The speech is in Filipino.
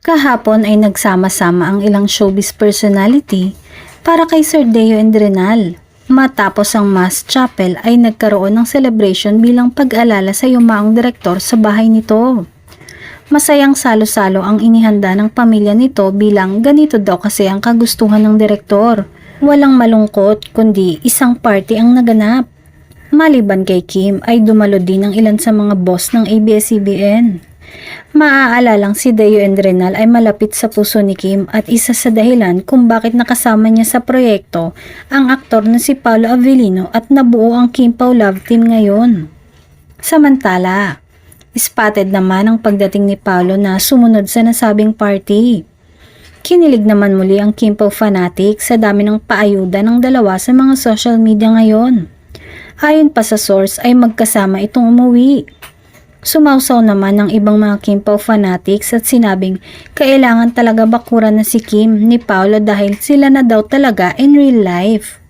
Kahapon ay nagsama-sama ang ilang showbiz personality para kay Sir Deo and Renal. Matapos ang Mass Chapel ay nagkaroon ng celebration bilang pag-alala sa yumaong direktor sa bahay nito. Masayang salo-salo ang inihanda ng pamilya nito bilang ganito daw kasi ang kagustuhan ng direktor. Walang malungkot kundi isang party ang naganap. Maliban kay Kim ay dumalo din ang ilan sa mga boss ng ABS-CBN. Maaalalang si Deo and Renal ay malapit sa puso ni Kim at isa sa dahilan kung bakit nakasama niya sa proyekto ang aktor na si Paolo Avellino at nabuo ang Kim Pao Love Team ngayon. Samantala, spotted naman ang pagdating ni Paolo na sumunod sa nasabing party. Kinilig naman muli ang Kim Pao fanatic sa dami ng paayuda ng dalawa sa mga social media ngayon. Ayon pa sa source ay magkasama itong umuwi. Sumausaw naman ng ibang mga Kim Pao fanatics at sinabing kailangan talaga bakuran na si Kim ni Paolo dahil sila na daw talaga in real life.